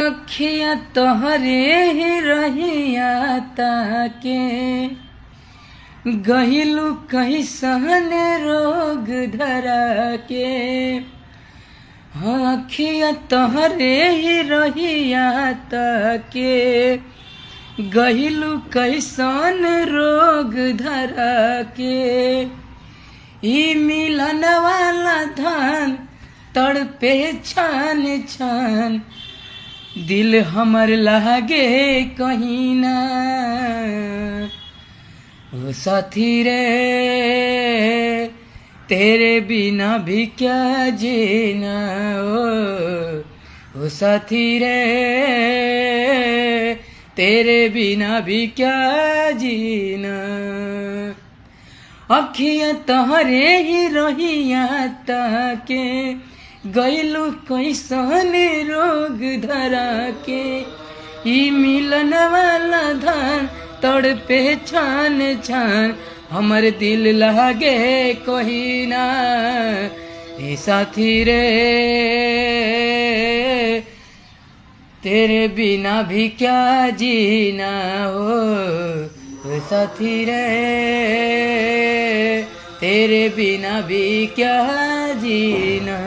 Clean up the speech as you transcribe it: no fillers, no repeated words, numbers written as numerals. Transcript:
अखिया तोहरे ही रहिया ताके गहिलू कैसन रोग धरा के। अखिया तोहरे ही रहिया ताके गहिलू कैसन रोग धरा के। ई मिलन वाला धान तड़पे छान छान दिल हमर लागे कहीं ना। ओ साथी रे तेरे बिना भी क्या जीना। ओ साथी रे तेरे बिना भी क्या जीना। अखियाँ तोहरे ही रहिया ताके गइलू कैसन रोग धरा के। ई मिलन वाला धान तड़पे छान छान हमर दिल लागे कोई ना। ए साथी रे तेरे बिना भी क्या जीना। हो साथी रे तेरे बिना भी क्या जीना।